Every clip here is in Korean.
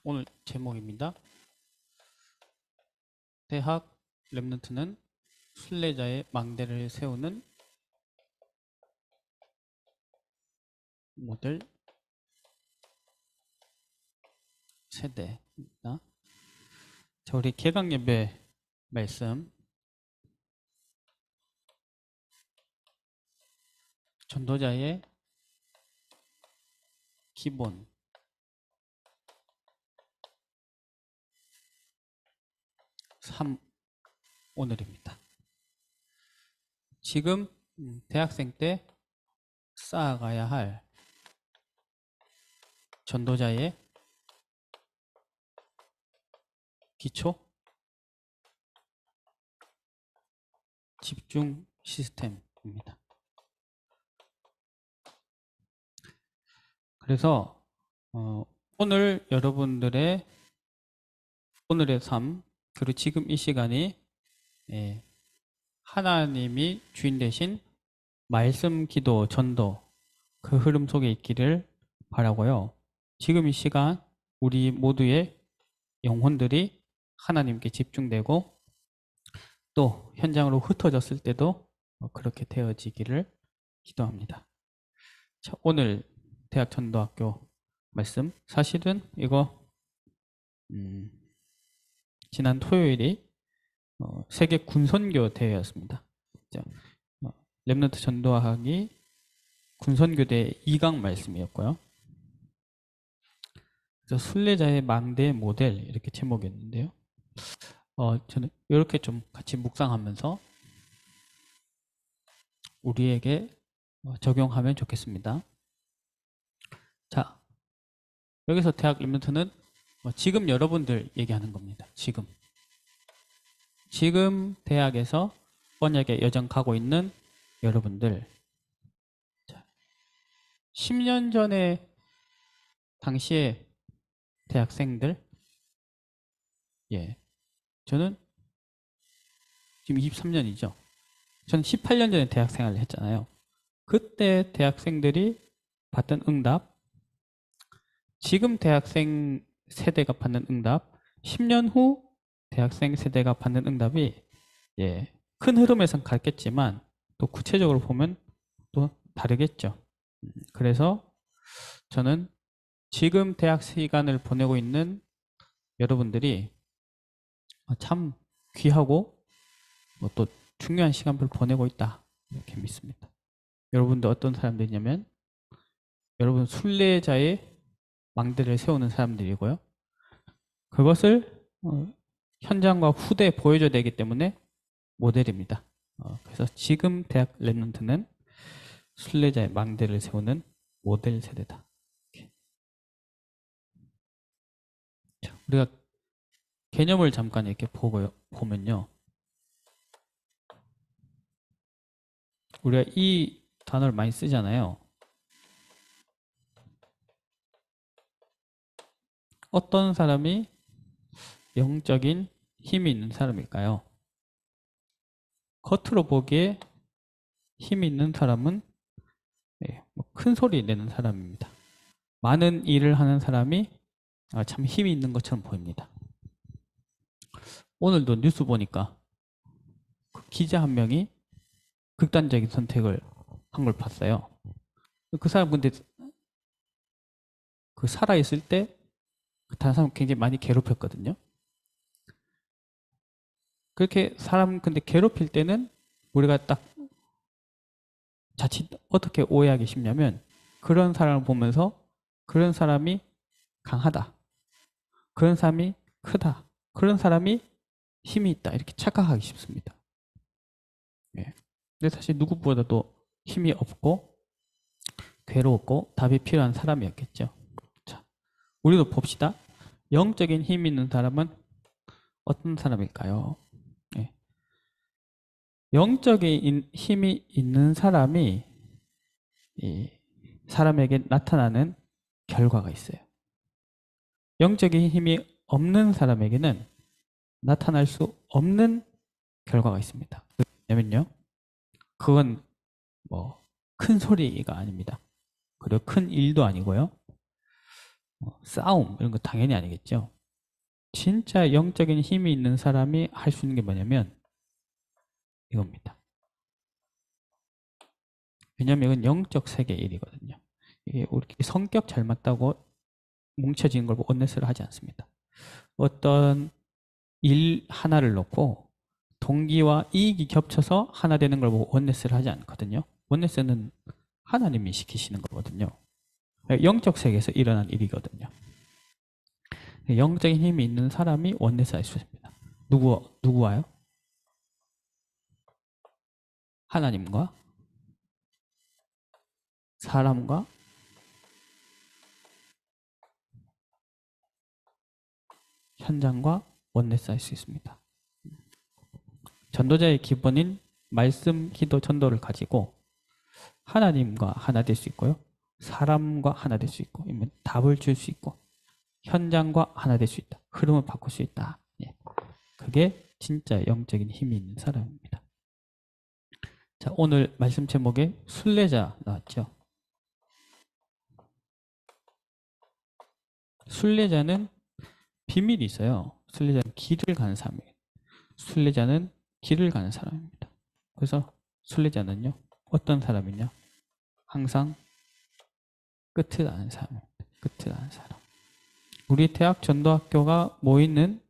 오늘 제목입니다. 대학 랩런트는 순례자의 망대를 세우는 모델 세대입니다. 자, 우리 개강 예배 말씀 전도자의 기본 3 오늘입니다. 지금 대학생 때 쌓아가야 할 전도자의 기초 집중 시스템입니다. 그래서 오늘 여러분들의 오늘의 삶 그리고 지금 이 시간이 하나님이 주인 되신 말씀, 기도, 전도 그 흐름 속에 있기를 바라고요. 지금 이 시간 우리 모두의 영혼들이 하나님께 집중되고 또 현장으로 흩어졌을 때도 그렇게 되어지기를 기도합니다. 자, 오늘 대학전도학교 말씀 사실은 이거 지난 토요일이 세계 군선교 대회였습니다. 랩런트 전도학이 군선교대 2강 말씀이었고요. 그래서 순례자의 망대 모델 이렇게 제목이었는데요. 저는 이렇게 좀 같이 묵상하면서 우리에게 적용하면 좋겠습니다. 자, 여기서 대학 랩런트는 지금 여러분들 얘기하는 겁니다. 지금 대학에서 언약의 여정 가고 있는 여러분들, 10년 전에 당시에 대학생들, 저는 지금 23년이죠. 저는 18년 전에 대학 생활을 했잖아요. 그때 대학생들이 받던 응답, 지금 대학생 세대가 받는 응답, 10년 후 대학생 세대가 받는 응답이 큰 흐름에선 같겠지만 또 구체적으로 보면 또 다르겠죠. 그래서 저는 지금 대학 시간을 보내고 있는 여러분들이 참 귀하고 또 중요한 시간을 보내고 있다 이렇게 믿습니다. 여러분들 어떤 사람들이냐면 여러분 순례자의 망대를 세우는 사람들이고요. 그것을 현장과 후대에 보여줘야 되기 때문에 모델입니다. 그래서 지금 대학 랩런트는 순례자의 망대를 세우는 모델 세대다. 자, 우리가 개념을 잠깐 이렇게 보면요. 우리가 이 단어를 많이 쓰잖아요. 어떤 사람이 영적인 힘이 있는 사람일까요? 겉으로 보기에 힘이 있는 사람은 큰 소리 내는 사람입니다. 많은 일을 하는 사람이 참 힘이 있는 것처럼 보입니다. 오늘도 뉴스 보니까 기자 한 명이 극단적인 선택을 한 걸 봤어요. 그 사람 근데 그 살아있을 때 다른 사람 굉장히 많이 괴롭혔거든요. 그렇게 사람 근데 괴롭힐 때는 우리가 딱 자칫 어떻게 오해하기 쉽냐면 그런 사람을 보면서 그런 사람이 강하다. 그런 사람이 크다. 그런 사람이 힘이 있다. 이렇게 착각하기 쉽습니다. 근데 사실 누구보다도 힘이 없고 괴로웠고 답이 필요한 사람이었겠죠. 자, 우리도 봅시다. 영적인 힘이 있는 사람은 어떤 사람일까요? 영적인 힘이 있는 사람이 사람에게 나타나는 결과가 있어요. 영적인 힘이 없는 사람에게는 나타날 수 없는 결과가 있습니다. 왜냐면요, 그건 큰 소리가 아닙니다. 그리고 큰 일도 아니고요. 싸움 이런 거 당연히 아니겠죠. 진짜 영적인 힘이 있는 사람이 할 수 있는 게 뭐냐면 이겁니다. 왜냐면 이건 영적 세계의 일이거든요. 이게 우리 성격 잘 맞다고 뭉쳐지는 걸 원네스를 하지 않습니다. 어떤 일 하나를 놓고 동기와 이익이 겹쳐서 하나 되는 걸 보고 원네스를 하지 않거든요. 원네스는 하나님이 시키시는 거거든요. 영적 세계에서 일어난 일이거든요. 영적인 힘이 있는 사람이 원네스 할 수 있습니다. 누구와요? 하나님과 사람과 현장과 원네스 할 수 있습니다. 전도자의 기본인 말씀, 기도, 전도를 가지고 하나님과 하나 될 수 있고요. 사람과 하나 될 수 있고, 답을 줄 수 있고, 현장과 하나 될 수 있다. 흐름을 바꿀 수 있다. 예. 그게 진짜 영적인 힘이 있는 사람입니다. 자, 오늘 말씀 제목에 순례자 나왔죠. 순례자는 비밀이 있어요. 순례자는 길을 가는 사람이에요. 순례자는 길을 가는 사람입니다. 그래서 순례자는요, 어떤 사람이냐? 항상 끝을 아는 사람입니다. 끝을 아는 사람. 우리 대학 전도학교가 모이는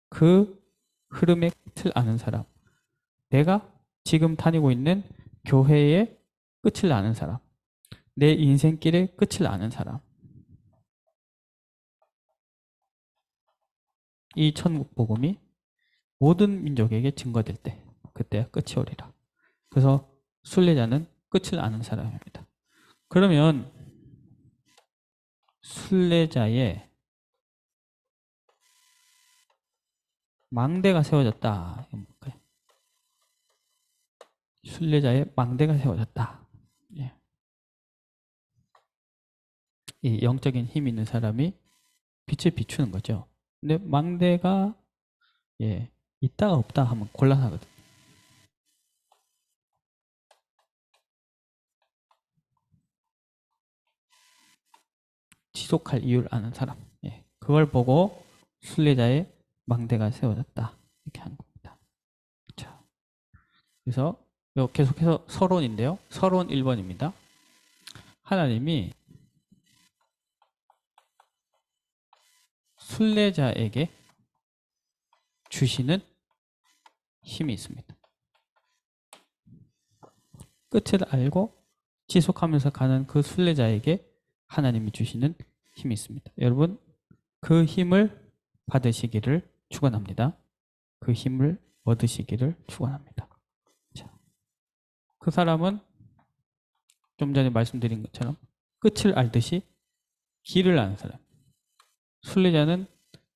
그 흐름의 끝을 아는 사람. 내가 지금 다니고 있는 교회의 끝을 아는 사람. 내 인생길의 끝을 아는 사람. 이 천국 복음이 모든 민족에게 증거될 때 그때 끝이 오리라. 그래서 순례자는 끝을 아는 사람입니다. 그러면 순례자의 망대가 세워졌다. 순례자의 망대가 세워졌다. 예. 이 영적인 힘이 있는 사람이 빛을 비추는 거죠. 근데 망대가 있다가 없다 하면 곤란하거든요. 지속할 이유를 아는 사람. 그걸 보고 순례자의 망대가 세워졌다. 이렇게 하는 겁니다. 자, 그래서 계속해서 서론인데요. 서론 1번입니다. 하나님이 순례자에게 주시는 힘이 있습니다. 끝을 알고 지속하면서 가는 그 순례자에게 하나님이 주시는 힘이 있습니다. 여러분, 그 힘을 받으시기를 축원합니다. 그 힘을 얻으시기를 축원합니다. 자, 그 사람은 좀 전에 말씀드린 것처럼 끝을 알듯이 길을 아는 사람. 순례자는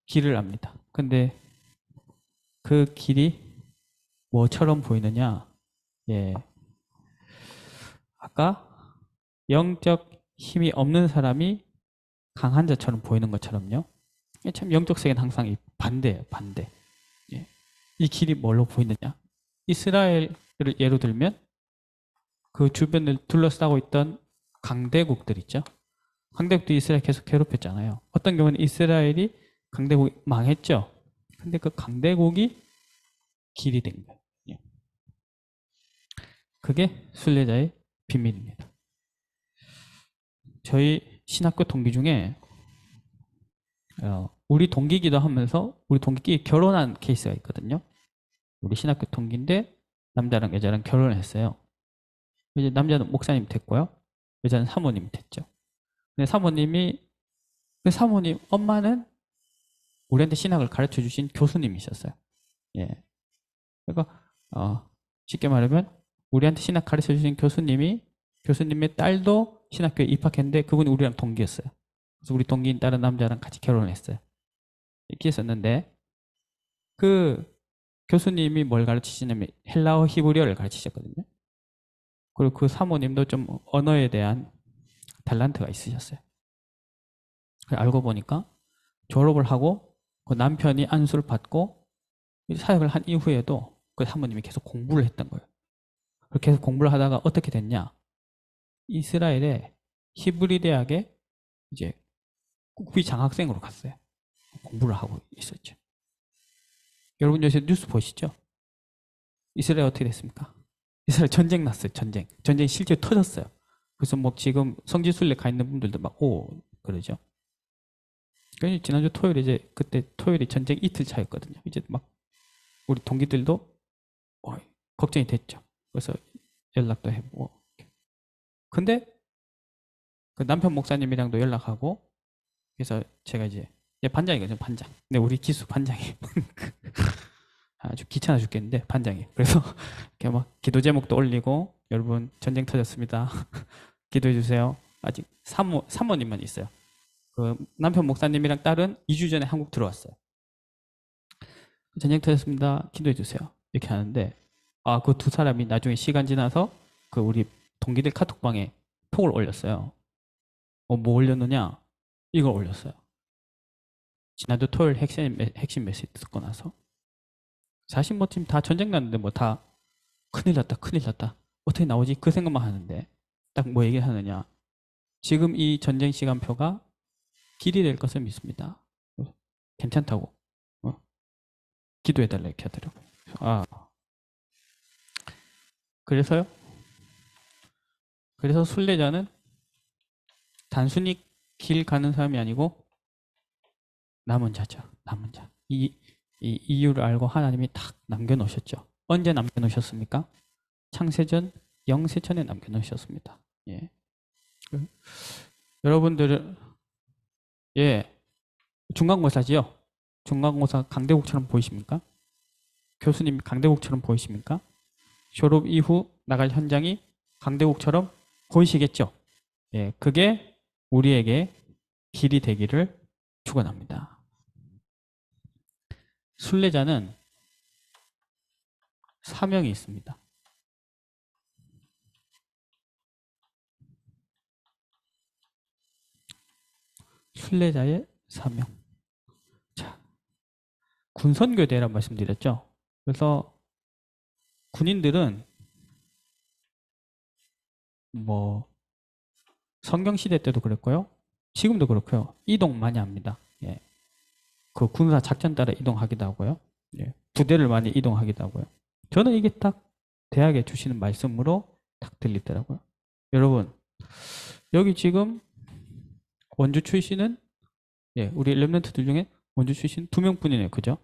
길을 압니다. 근데 그 길이 뭐처럼 보이느냐? 아까 영적 힘이 없는 사람이 강한 자처럼 보이는 것처럼요. 참 영적 세계는 항상 반대예요. 반대. 이 길이 뭘로 보이느냐? 이스라엘을 예로 들면 그 주변을 둘러싸고 있던 강대국들 있죠. 강대국도 이스라엘 계속 괴롭혔잖아요. 어떤 경우는 이스라엘이 강대국이 망했죠. 근데 그 강대국이 길이 된 거예요. 그게 순례자의 비밀입니다. 저희 신학교 동기 중에 우리 동기기도 하면서 우리 동기끼리 결혼한 케이스가 있거든요. 우리 신학교 동기인데 남자랑 여자랑 결혼을 했어요. 이제 남자는 목사님 됐고요. 여자는 사모님 됐죠. 근데 그 사모님 엄마는 우리한테 신학을 가르쳐 주신 교수님이셨어요. 그러니까 쉽게 말하면 우리한테 신학 가르쳐 주신 교수님의 딸도 신학교에 입학했는데 그분이 우리랑 동기였어요. 그래서 우리 동기인 다른 남자랑 같이 결혼을 했어요. 이렇게 했었는데 그 교수님이 뭘 가르치시냐면 헬라어 히브리어를 가르치셨거든요. 그리고 그 사모님도 좀 언어에 대한 탤런트가 있으셨어요. 알고 보니까 졸업을 하고 그 남편이 안수를 받고 사역을 한 이후에도 그 사모님이 계속 공부를 했던 거예요. 그렇게 해서 공부를 하다가 어떻게 됐냐? 이스라엘의 히브리 대학에 이제 국비 장학생으로 갔어요. 공부를 하고 있었죠. 여러분 요새 뉴스 보시죠? 이스라엘 어떻게 됐습니까? 이스라엘 전쟁 났어요. 전쟁 실제 터졌어요. 그래서 뭐 지금 성지순례 가 있는 분들도 막 그러죠. 그래서 지난주 토요일 그때 토요일이 전쟁 이틀 차였거든요. 이제 막 우리 동기들도 걱정이 됐죠. 그래서 연락도 해보고. 근데 그 남편 목사님이랑도 연락하고, 그래서 제가 이제 반장이거든요. 반장. 근데 우리 기수 반장이 아주 귀찮아 죽겠는데 반장이. 그래서 이렇게 막 기도 제목도 올리고, 여러분 전쟁 터졌습니다. 기도해 주세요. 아직 사모님만 있어요. 그 남편 목사님이랑 딸은 2주 전에 한국 들어왔어요. 전쟁 터졌습니다. 기도해 주세요. 이렇게 하는데, 그 두 사람이 나중에 시간 지나서 그 우리 동기들 카톡방에 톡을 올렸어요. 뭐 올렸느냐? 이걸 올렸어요. 지난주 토요일 핵심 메시지 듣고 나서. 사실 뭐 지금 다 전쟁 났는데 뭐 다 큰일 났다. 어떻게 나오지? 그 생각만 하는데 딱 뭐 얘기하느냐? 지금 이 전쟁 시간표가 길이 될 것을 믿습니다. 괜찮다고. 기도해달라 이렇게 하더라고요. 그래서요? 그래서 순례자는 단순히 길 가는 사람이 아니고 남은 자죠. 남은 자. 이 이유를 알고 하나님이 딱 남겨놓으셨죠. 언제 남겨놓으셨습니까? 창세전 영세전에 남겨놓으셨습니다. 예. 여러분들은 중간고사지요. 중간고사 강대국처럼 보이십니까? 교수님 강대국처럼 보이십니까? 졸업 이후 나갈 현장이 강대국처럼 보이시겠죠? 예, 그게 우리에게 길이 되기를 축원합니다. 순례자는 사명이 있습니다. 순례자의 사명. 자, 군선교대라고 말씀드렸죠. 그래서 군인들은 뭐 성경 시대 때도 그랬고요. 지금도 그렇고요. 이동 많이 합니다. 예. 그 군사 작전 따라 이동하기도 하고요. 예. 부대를 많이 이동하기도 하고요. 저는 이게 딱 대학에 주시는 말씀으로 딱 들리더라고요. 여러분, 여기 지금 원주 출신은 우리 렘넌트들 중에 원주 출신 2명뿐이네요. 그죠?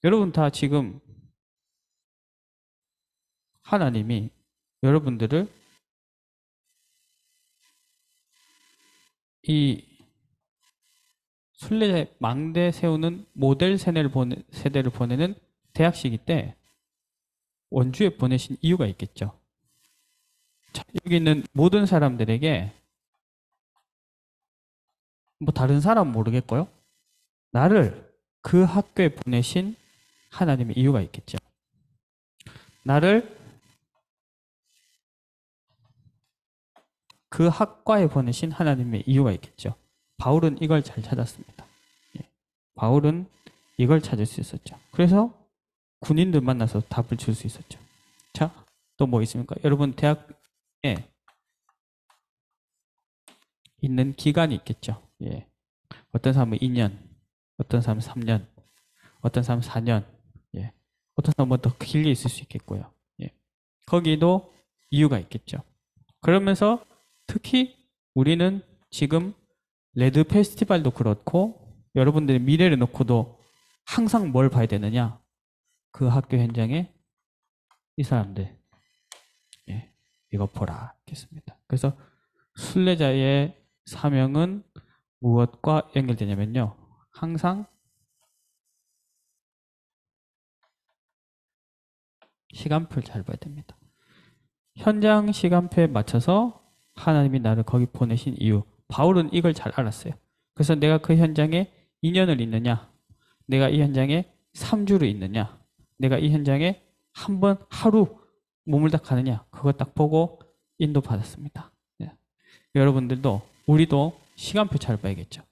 여러분 다 지금 하나님이 여러분들을 이 순례자의 망대 세우는 모델 세대를 보내는 대학 시기 때 원주에 보내신 이유가 있겠죠. 자, 여기 있는 모든 사람들에게 뭐 다른 사람 모르겠고요. 나를 그 학교에 보내신 하나님의 이유가 있겠죠. 나를 그 학과에 보내신 하나님의 이유가 있겠죠. 바울은 이걸 잘 찾았습니다. 바울은 이걸 찾을 수 있었죠. 그래서 군인들 만나서 답을 줄 수 있었죠. 자, 또 뭐 있습니까? 여러분 대학에 있는 기간이 있겠죠. 어떤 사람은 2년, 어떤 사람은 3년, 어떤 사람은 4년, 어떤 사람은 더 길게 있을 수 있겠고요. 거기도 이유가 있겠죠. 그러면서 특히 우리는 지금 레드 페스티벌도 그렇고 여러분들의 미래를 놓고도 항상 뭘 봐야 되느냐? 그 학교 현장에 이 사람들 이거 보라 했습니다. 그래서 순례자의 사명은 무엇과 연결되냐면요. 항상 시간표를 잘 봐야 됩니다. 현장 시간표에 맞춰서 하나님이 나를 거기 보내신 이유. 바울은 이걸 잘 알았어요. 그래서 내가 그 현장에 2년을 있느냐, 내가 이 현장에 3주를 있느냐, 내가 이 현장에 한 번 하루 머물다 가느냐, 그거 딱 보고 인도받았습니다. 여러분들도 우리도 시간표 잘 봐야겠죠.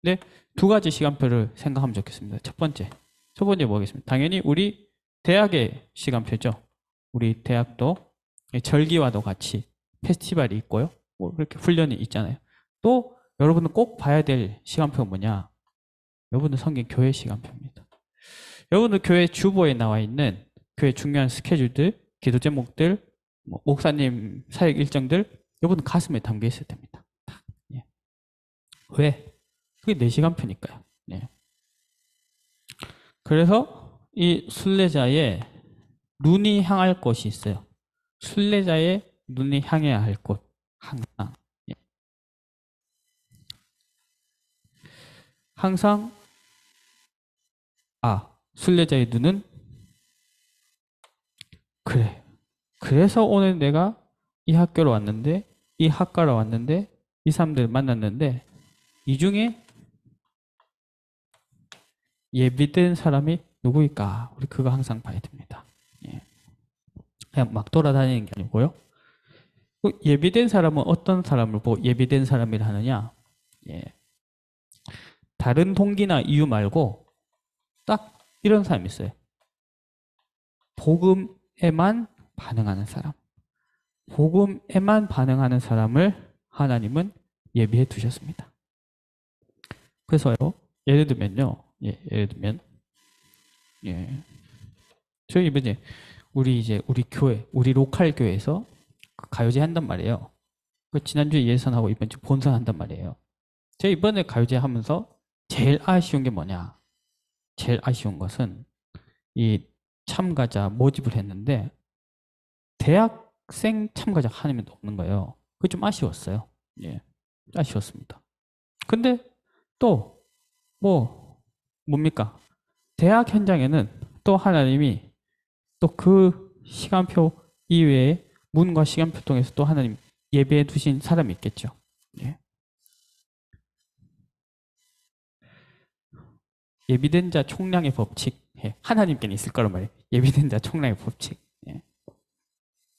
근데 2가지 시간표를 생각하면 좋겠습니다. 첫 번째 뭐겠습니까? 당연히 우리 대학의 시간표죠. 우리 대학도 절기와도 같이 페스티벌이 있고요. 뭐 그렇게 훈련이 있잖아요. 또 여러분은 꼭 봐야 될 시간표가 뭐냐? 여러분은 성경 교회 시간표입니다. 여러분들 교회 주보에 나와 있는 교회 중요한 스케줄들, 기도 제목들, 목사님 사역 일정들, 여러분 가슴에 담겨 있어야 됩니다. 예. 왜? 그게 내 시간표니까요. 예. 그래서 이 순례자의 눈이 향할 곳이 있어요. 순례자의 눈이 향해야 할 곳, 항상. 예. 항상, 순례자의 눈은, 그래. 그래서 오늘 내가 이 학교로 왔는데, 이 학과로 왔는데, 이 사람들을 만났는데, 이 중에 예비된 사람이 누구일까? 우리 그거 항상 봐야 됩니다. 예. 그냥 막 돌아다니는 게 아니고요. 예비된 사람은 어떤 사람을 보고 예비된 사람이라 하느냐? 예. 다른 동기나 이유 말고 딱 이런 사람이 있어요. 복음에만 반응하는 사람. 복음에만 반응하는 사람을 하나님은 예비해 두셨습니다. 그래서요, 예를 들면요, 예를 들면, 저희 이번에 우리 교회, 우리 로컬 교회에서 가요제 한단 말이에요. 지난주에 예선하고 이번 주 본선 한단 말이에요. 제가 이번에 가요제 하면서 제일 아쉬운 게 뭐냐? 제일 아쉬운 것은 이 참가자 모집을 했는데 대학생 참가자 한 명도 없는 거예요. 그게 좀 아쉬웠어요. 예, 아쉬웠습니다. 근데 또 뭡니까? 대학 현장에는 또 하나님이 또 그 시간표 이외에 문과 시간표 통해서 또 하나님 예배해 두신 사람이 있겠죠. 예. 예비된 자 총량의 법칙. 예. 하나님께는 있을 거란 말이에요. 예비된 자 총량의 법칙. 예.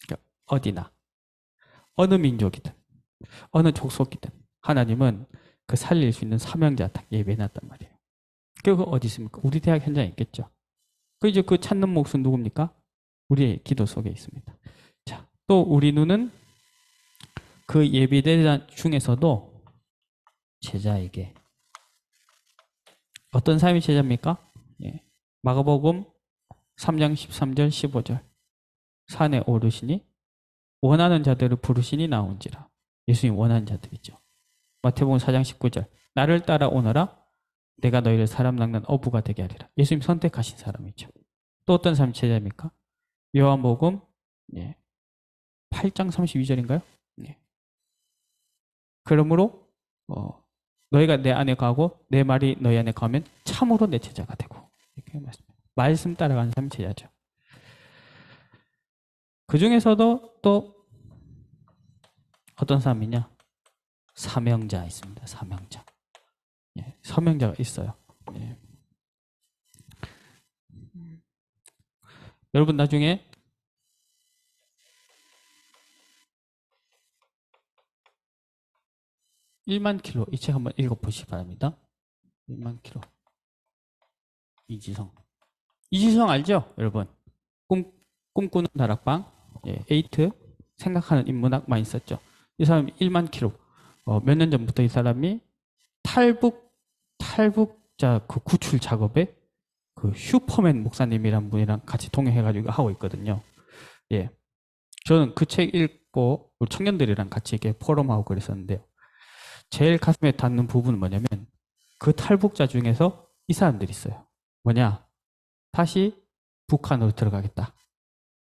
그러니까 어디나 어느 민족이든 어느 족속이든 하나님은 그 살릴 수 있는 사명자 딱 예배해놨단 말이에요. 그거 어디 있습니까? 우리 대학 현장에 있겠죠. 이제 그 찾는 몫은 누굽니까? 우리의 기도 속에 있습니다. 자, 또 우리 눈은 그 예비된 자 중에서도 제자에게 어떤 사람이 제자입니까? 예. 마가복음 3장 13절 15절 산에 오르시니 원하는 자들을 부르시니 나온지라. 예수님 원하는 자들이죠. 마태복음 4장 19절 나를 따라오너라 내가 너희를 사람 낚는 어부가 되게 하리라. 예수님 선택하신 사람이죠. 또 어떤 사람이 제자입니까? 요한복음 8장 32절인가요? 그러므로 너희가 내 안에 가고 내 말이 너희 안에 가면 참으로 내 제자가 되고 이렇게 말씀 따라가는 사람이 제자죠. 그 중에서도 또 어떤 사람이냐? 사명자 있습니다. 사명자. 사명자가 있어요. 여러분 나중에 (1만 킬로) 이 책 한번 읽어보시기 바랍니다. 1만 킬로. 이지성 알죠? 여러분 꿈꾸는 다락방 에이트 생각하는 인문학 많이 썼죠. 이 사람이 1만 킬로 몇 년 전부터 이 사람이 탈북자 그 구출 작업에 그 슈퍼맨 목사님이란 분이랑 같이 동행해가지고 하고 있거든요. 예, 저는 그 책 읽고 우리 청년들이랑 같이 이렇게 포럼하고 그랬었는데요. 제일 가슴에 닿는 부분은 뭐냐면 그 탈북자 중에서 이 사람들이 있어요. 뭐냐? 다시 북한으로 들어가겠다.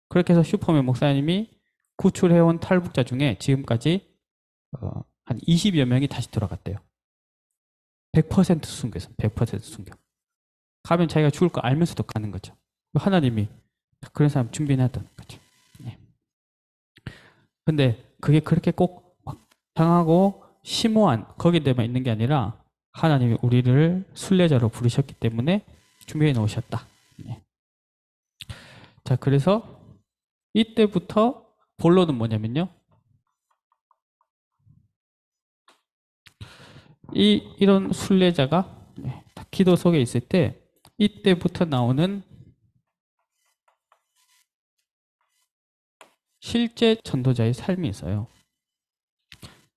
그렇게 해서 슈퍼맨 목사님이 구출해온 탈북자 중에 지금까지 한 20여 명이 다시 들어갔대요. 100% 순교했어요. 100% 순교. 가면 자기가 죽을 거 알면서도 가는 거죠. 하나님이 그런 사람 준비해놨다는 거죠. 근데 그게 그렇게 꼭 막 당하고 심오한 거기에만 있는 게 아니라 하나님이 우리를 순례자로 부르셨기 때문에 준비해 놓으셨다. 자, 그래서 이때부터 본론은 뭐냐면요. 이런 순례자가 기도 속에 있을 때 이때부터 나오는 실제 전도자의 삶이 있어요.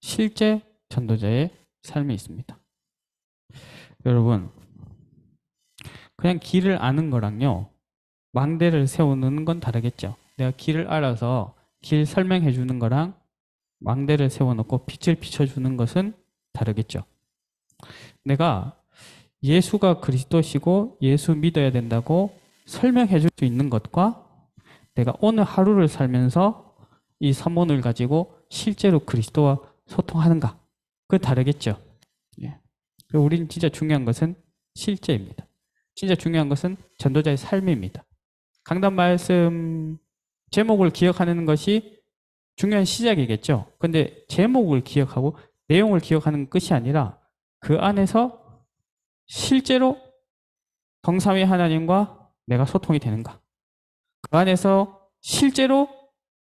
실제 전도자의 삶이 있습니다. 여러분, 그냥 길을 아는 거랑요, 망대를 세우는 건 다르겠죠. 내가 길을 알아서 길 설명해 주는 거랑 망대를 세워놓고 빛을 비춰주는 것은 다르겠죠. 내가 예수가 그리스도시고 예수 믿어야 된다고 설명해 줄 수 있는 것과 내가 오늘 하루를 살면서 이 선문을 가지고 실제로 그리스도와 소통하는가, 그건 다르겠죠. 예. 우리는 진짜 중요한 것은 실제입니다. 진짜 중요한 것은 전도자의 삶입니다. 강단 말씀 제목을 기억하는 것이 중요한 시작이겠죠. 근데 제목을 기억하고 내용을 기억하는 것이 아니라 그 안에서 실제로 성삼위 하나님과 내가 소통이 되는가, 그 안에서 실제로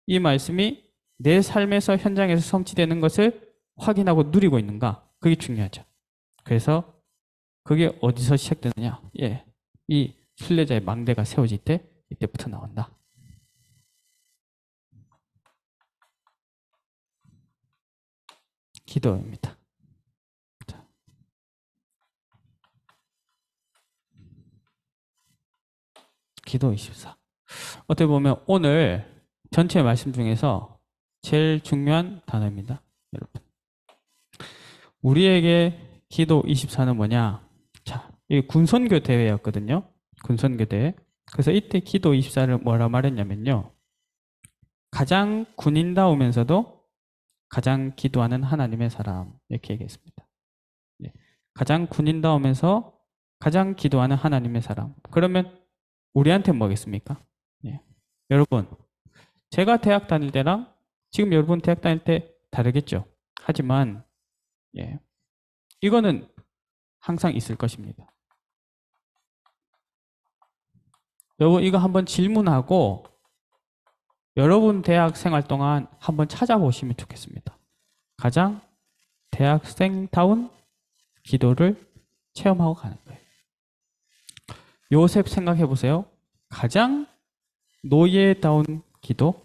이 말씀이 내 삶에서 현장에서 성취되는 것을 확인하고 누리고 있는가, 그게 중요하죠. 그래서 그게 어디서 시작되느냐, 이 순례자의 망대가 세워질 때 이때부터 나온다. 기도입니다. 자. 기도 24. 어떻게 보면 오늘 전체 말씀 중에서 제일 중요한 단어입니다. 여러분, 우리에게 기도 24는 뭐냐? 자, 이 군선교 대회였거든요. 군선교 대회. 그래서 이때 기도 24를 뭐라 말했냐면요, 가장 군인다우면서도 가장 기도하는 하나님의 사람, 이렇게 얘기했습니다. 가장 군인다우면서 가장 기도하는 하나님의 사람. 그러면 우리한테 뭐겠습니까? 여러분, 제가 대학 다닐 때랑 지금 여러분 대학 다닐 때 다르겠죠. 하지만 이거는 항상 있을 것입니다. 여러분, 이거 한번 질문하고 여러분 대학 생활 동안 한번 찾아보시면 좋겠습니다. 가장 대학생다운 기도를 체험하고 가는 거예요. 요셉 생각해 보세요. 가장 노예다운 기도,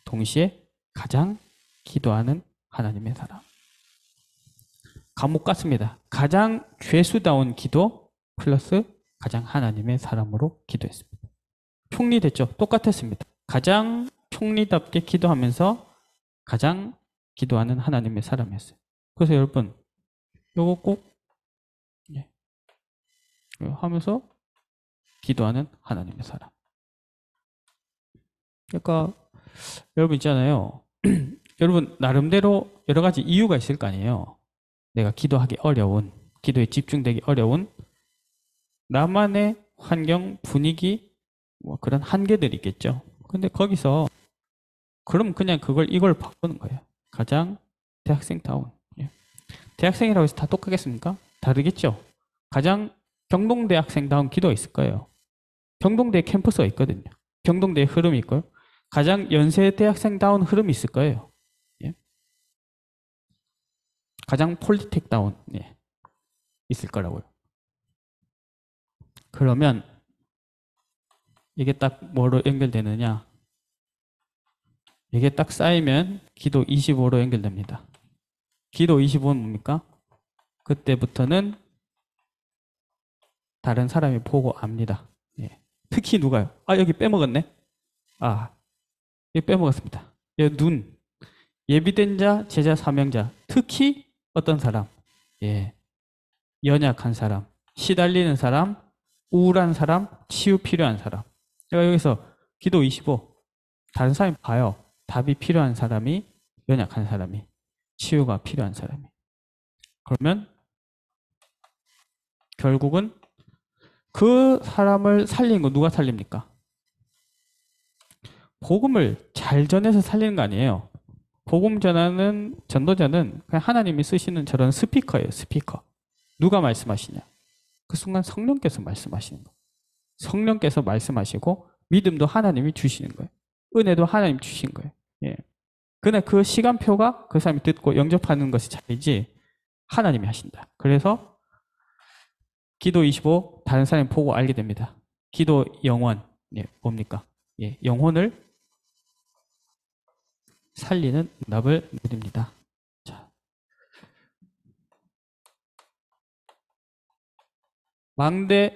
동시에 가장 기도하는 하나님의 사람. 감옥 같습니다. 가장 죄수다운 기도 플러스 가장 하나님의 사람으로 기도했습니다. 총리됐죠. 똑같았습니다. 가장 총리답게 기도하면서 가장 기도하는 하나님의 사람이었어요. 그래서 여러분, 요거 꼭 하면서 기도하는 하나님의 사람. 그러니까 여러분 있잖아요. 여러분 나름대로 여러 가지 이유가 있을 거 아니에요. 내가 기도하기 어려운, 기도에 집중되기 어려운 나만의 환경, 분위기, 뭐 그런 한계들이 있겠죠. 근데 거기서 그럼 그냥 이걸 바꾸는 거예요. 가장 대학생다운. 대학생이라고 해서 다 똑같겠습니까? 다르겠죠. 가장 경동대학생다운 기도가 있을 거예요. 경동대 캠퍼스가 있거든요. 경동대에 흐름이 있고요. 가장 연세 대학생다운 흐름이 있을 거예요. 가장 폴리텍다운 있을 거라고요. 그러면 이게 딱 뭐로 연결되느냐? 이게 딱 쌓이면 기도 25로 연결됩니다. 기도 25는 뭡니까? 그때부터는 다른 사람이 보고 압니다. 특히 누가요? 여기 빼먹었네. 여기 빼먹었습니다. 여기 눈. 예비된 자, 제자, 사명자. 특히 어떤 사람? 연약한 사람, 시달리는 사람, 우울한 사람, 치유 필요한 사람. 제가 여기서 기도 25. 다른 사람이 봐요. 답이 필요한 사람이, 연약한 사람이, 치유가 필요한 사람이. 그러면 결국은 그 사람을 살리는 거 누가 살립니까? 복음을 잘 전해서 살리는 거 아니에요. 복음 전하는 전도자는 그냥 하나님이 쓰시는 저런 스피커예요. 스피커. 누가 말씀하시냐? 그 순간 성령께서 말씀하시는 거예요. 성령께서 말씀하시고 믿음도 하나님이 주시는 거예요. 은혜도 하나님 주신 거예요. 그냥 그 시간표가 그 사람이 듣고 영접하는 것이 차이지 하나님이 하신다. 그래서 기도 25 다른 사람이 보고 알게 됩니다. 기도 영원 뭡니까? 영혼을 살리는 응답을 누립니다. 망대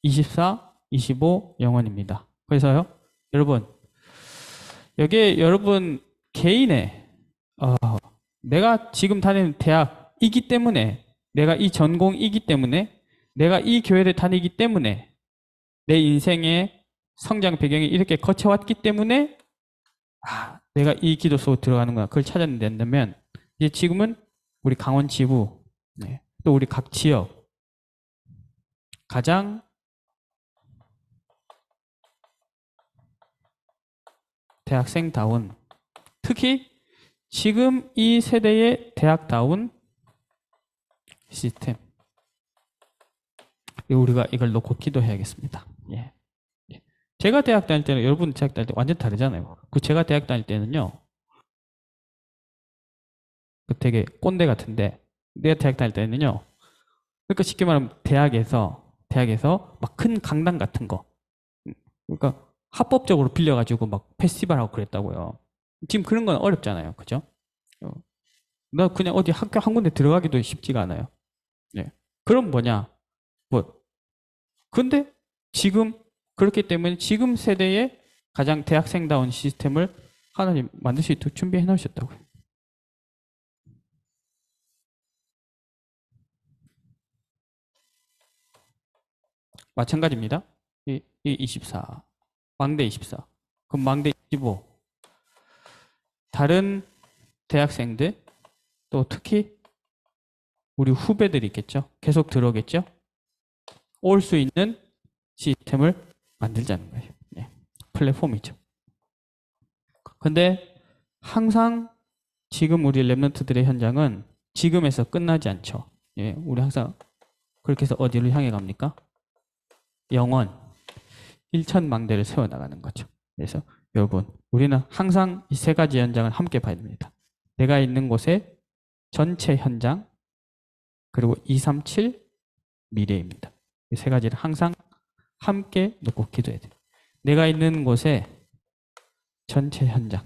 24, 25 영원입니다. 그래서요, 여러분, 여기에 여러분 개인의 내가 지금 다니는 대학이기 때문에, 내가 이 전공이기 때문에, 내가 이 교회를 다니기 때문에, 내 인생의 성장 배경이 이렇게 거쳐왔기 때문에 내가 이 기도 속으로 들어가는구나. 그걸 찾아낸다면 이제 지금은 우리 강원 지부, 또 우리 각 지역 가장 대학생다운, 특히 지금 이 세대의 대학다운 시스템, 우리가 이걸 놓고 기도해야겠습니다. 예. 제가 대학 다닐 때는 여러분 대학 다닐 때 완전 다르잖아요. 제가 대학 다닐 때는요, 되게 꼰대 같은데, 내가 대학 다닐 때는요, 그러니까 쉽게 말하면 대학에서 막 큰 강당 같은 거, 그러니까 합법적으로 빌려가지고 막 페스티벌 하고 그랬다고요. 지금 그런 건 어렵잖아요, 그죠? 나 그냥 어디 학교 한 군데 들어가기도 쉽지가 않아요. 네. 그럼 뭐냐? 근데 지금 그렇기 때문에 지금 세대의 가장 대학생다운 시스템을 하나님 만들 수 있도록 준비해 놓으셨다고요. 마찬가지입니다. 이 24, 망대 24, 그럼 망대 25. 다른 대학생들, 또 특히 우리 후배들이 있겠죠. 계속 들어오겠죠. 올 수 있는 시스템을 만들자는 거예요. 네. 플랫폼이죠. 근데 항상 지금 우리 랩런트들의 현장은 지금에서 끝나지 않죠. 예, 우리 항상 그렇게 해서 어디를 향해 갑니까? 영원, 일천망대를 세워나가는 거죠. 그래서 여러분, 우리는 항상 이 세 가지 현장을 함께 봐야 됩니다. 내가 있는 곳의 전체 현장, 그리고 237 미래입니다. 이 세 가지를 항상 함께 놓고 기도해야 돼요. 내가 있는 곳의 전체 현장,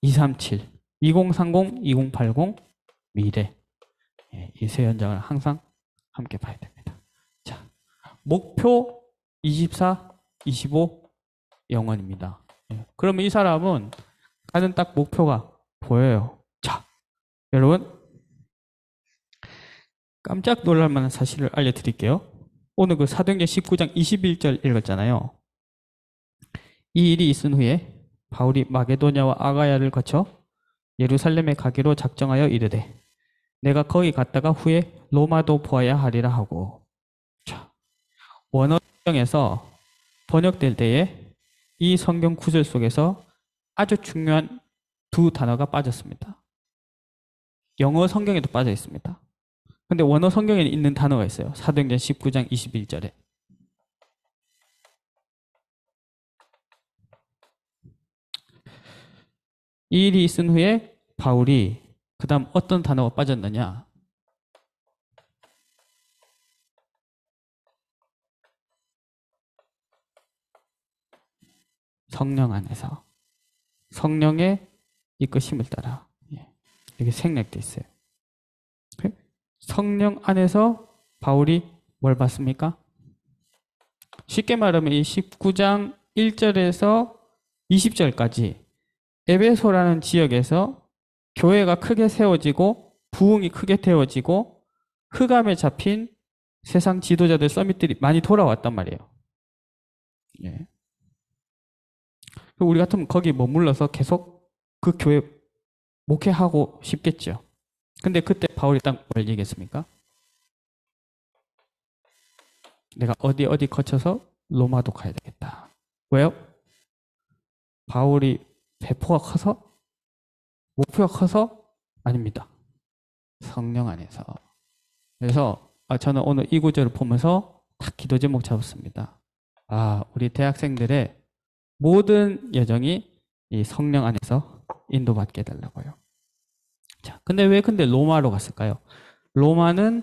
237, 2030, 2080 미래, 이 세 현장을 항상 함께 봐야 됩니다. 자, 목표 24, 25 영원입니다. 그러면 이 사람은 가는 딱 목표가 보여요. 자, 여러분, 깜짝 놀랄 만한 사실을 알려드릴게요. 오늘 그 사도행전 19장 21절 읽었잖아요. 이 일이 있은 후에 바울이 마게도냐와 아가야를 거쳐 예루살렘에 가기로 작정하여 이르되 내가 거기 갔다가 후에 로마도 보아야 하리라 하고. 자, 원어 성경에서 번역될 때에 이 성경 구절 속에서 아주 중요한 두 단어가 빠졌습니다. 영어 성경에도 빠져 있습니다. 근데 원어 성경에 있는 단어가 있어요. 사도행전 19장 21절에. 이 일이 있은 후에 바울이, 그 다음 어떤 단어가 빠졌느냐? 성령 안에서, 성령의 이끄심을 따라, 이렇게 생략되어 있어요. 성령 안에서 바울이 뭘 받습니까? 쉽게 말하면 이 19장 1절에서 20절까지 에베소라는 지역에서 교회가 크게 세워지고 부흥이 크게 되어지고 흑암에 잡힌 세상 지도자들 서밋들이 많이 돌아왔단 말이에요. 예. 우리 같으면 거기 머물러서 계속 그 교회 목회하고 싶겠죠. 근데 그때 바울이 딱 뭘 얘기했습니까? 내가 어디 거쳐서 로마도 가야 되겠다. 왜요? 바울이 배포가 커서? 목표가 커서? 아닙니다. 성령 안에서. 그래서 저는 오늘 이 구절을 보면서 딱 기도 제목 잡았습니다. 우리 대학생들의 모든 여정이 이 성령 안에서 인도받게 해달라고요. 자, 근데 왜 로마로 갔을까요? 로마는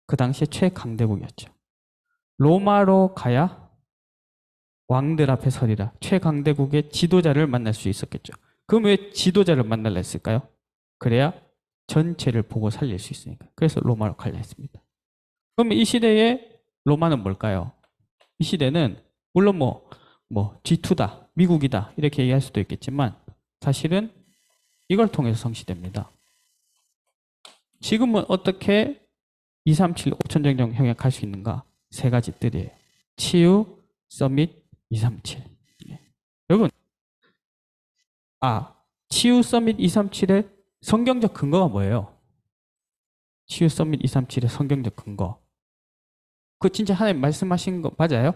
그 당시에 최강대국이었죠. 로마로 가야 왕들 앞에 서리라. 최강대국의 지도자를 만날 수 있었겠죠. 그럼 왜 지도자를 만날라 했을까요? 그래야 전체를 보고 살릴 수 있으니까. 그래서 로마로 가려 했습니다. 그러면 이 시대의 로마는 뭘까요? 이 시대는 물론 G2다, 미국이다 이렇게 얘기할 수도 있겠지만 사실은 이걸 통해서 성시됩니다. 지금은 어떻게 237 5천정정 형역할 수 있는가? 세 가지 뜰이에요. 치유, 서밋, 237. 여러분, 치유, 서밋, 237의 성경적 근거가 뭐예요? 치유, 서밋, 237의 성경적 근거. 그 진짜 하나님 말씀하신 거 맞아요?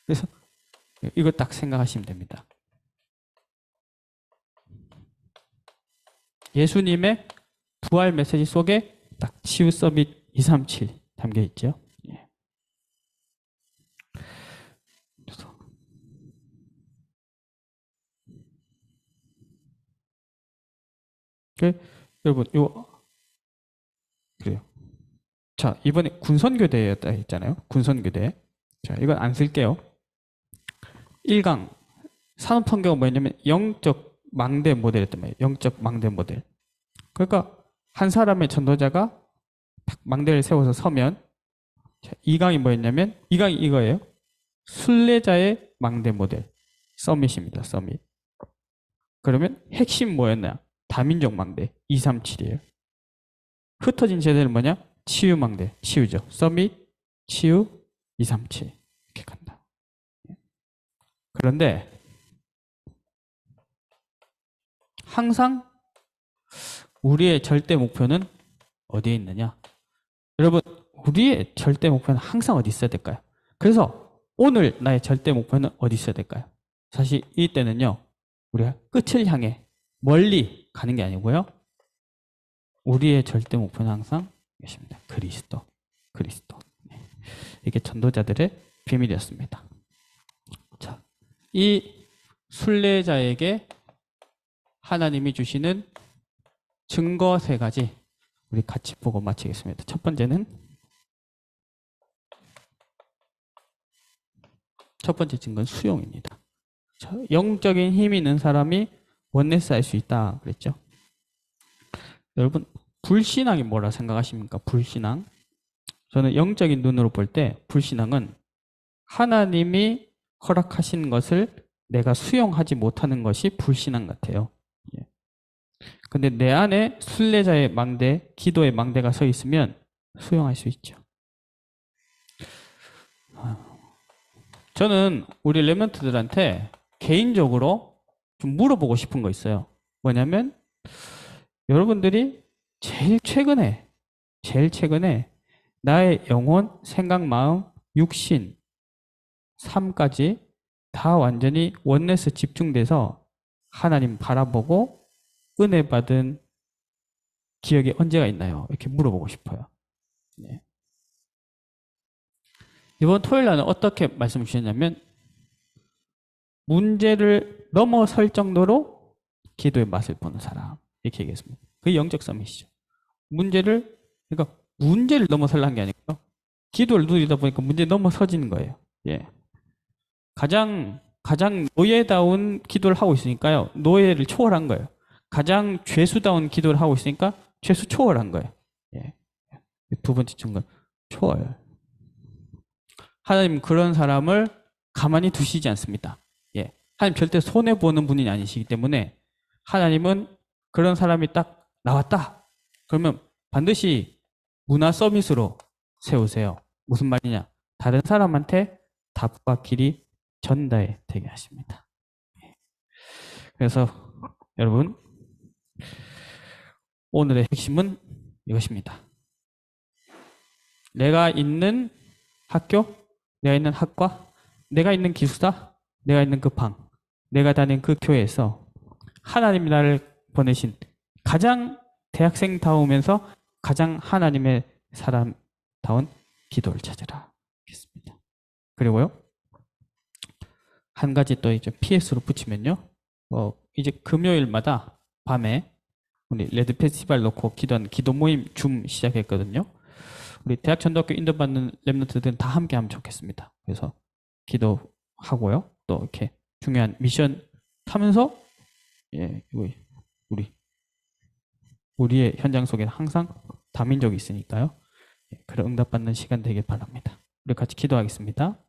그래서 이거 딱 생각하시면 됩니다. 예수님의 부활 메시지 속에 딱 치유, 서밋, 237 담겨 있죠. 여러분, 그래요. 자, 이번에 군선교대였다 했잖아요. 군선교대. 자, 이건 안 쓸게요. 1강. 산업환경은 뭐였냐면 영적 망대 모델이었단 말이에요. 영적 망대 모델. 그러니까 한 사람의 전도자가 딱 망대를 세워서 서면, 자, 2강이 뭐였냐면 2강이 이거예요. 순례자의 망대 모델. 서밋입니다. 서밋. 그러면 핵심 뭐였나? 다민족 망대. 237이에요. 흩어진 세대는 뭐냐? 치유 망대. 치유죠. 서밋, 치유, 237. 이렇게 간다. 그런데 항상 우리의 절대 목표는 어디에 있느냐? 여러분, 우리의 절대 목표는 항상 어디 있어야 될까요? 그래서 오늘 나의 절대 목표는 어디 있어야 될까요? 사실 이때는요, 우리가 끝을 향해 멀리 가는 게 아니고요, 우리의 절대 목표는 항상 이것입니다. 그리스도. 이게 전도자들의 비밀이었습니다. 자, 이 순례자에게 하나님이 주시는 증거 세 가지 우리 같이 보고 마치겠습니다. 첫 번째는 첫 번째 증거는 수용입니다. 영적인 힘이 있는 사람이 원네스 할 수 있다 그랬죠. 여러분, 불신앙이 뭐라 생각하십니까? 불신앙. 저는 영적인 눈으로 볼 때 불신앙은 하나님이 허락하신 것을 내가 수용하지 못하는 것이 불신앙 같아요. 근데 내 안에 순례자의 망대, 기도의 망대가 서 있으면 수용할 수 있죠. 저는 우리 랩런트들한테 개인적으로 좀 물어보고 싶은 거 있어요. 뭐냐면 여러분들이 제일 최근에 나의 영혼, 생각, 마음, 육신, 삶까지 다 완전히 원네스 집중돼서 하나님 바라보고 은혜 받은 기억이 언제가 있나요? 이렇게 물어보고 싶어요. 네. 이번 토요일 날은 어떻게 말씀 주셨냐면 문제를 넘어설 정도로 기도의 맛을 보는 사람 이렇게 얘기했습니다. 그게 영적 서밋이죠. 그러니까 문제를 넘어설라는 게 아니고요. 기도를 누리다 보니까 문제 넘어서지는 거예요. 예. 가장 노예다운 기도를 하고 있으니까요. 노예를 초월한 거예요. 가장 죄수다운 기도를 하고 있으니까 죄수 초월한 거예요. 예. 두 번째 증거 초월. 하나님 그런 사람을 가만히 두시지 않습니다. 예. 하나님 절대 손해보는 분이 아니시기 때문에 하나님은 그런 사람이 딱 나왔다. 그러면 반드시 문화 서밋으로 세우세요. 무슨 말이냐? 다른 사람한테 답과 길이 전달 되게 하십니다. 그래서 여러분 오늘의 핵심은 이것입니다. 내가 있는 학교, 내가 있는 학과, 내가 있는 기숙사, 내가 있는 그 방, 내가 다닌 그 교회에서 하나님이 나를 보내신 가장 대학생다우면서 가장 하나님의 사람다운 기도를 찾으라. 겠습니다. 그리고요, 한 가지 또 이제 PS로 붙이면요, 이제 금요일마다 밤에 우리 레드 페스티벌 놓고 기도하는 기도 모임 줌 시작했거든요. 우리 대학 전도학교 인도받는 랩런트들은 다 함께 하면 좋겠습니다. 그래서 기도하고요, 또 이렇게 중요한 미션 타면서 우리의 현장 속에 항상 다민족이 있으니까요. 그런 응답받는 시간 되길 바랍니다. 우리 같이 기도하겠습니다.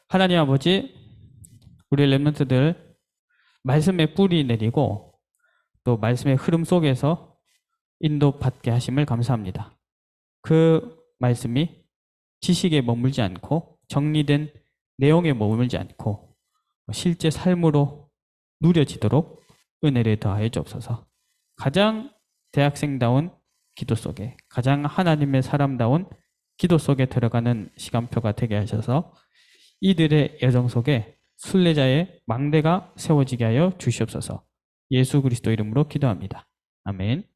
하나님 아버지, 우리 렘넌트들 말씀의 뿌리 내리고 또 말씀의 흐름 속에서 인도받게 하심을 감사합니다. 그 말씀이 지식에 머물지 않고 정리된 내용에 머물지 않고 실제 삶으로 누려지도록 은혜를 더하여 주옵소서. 가장 대학생다운 기도 속에, 가장 하나님의 사람다운 기도 속에 들어가는 시간표가 되게 하셔서 이들의 여정 속에 순례자의 망대가 세워지게 하여 주시옵소서. 예수 그리스도 이름으로 기도합니다. 아멘.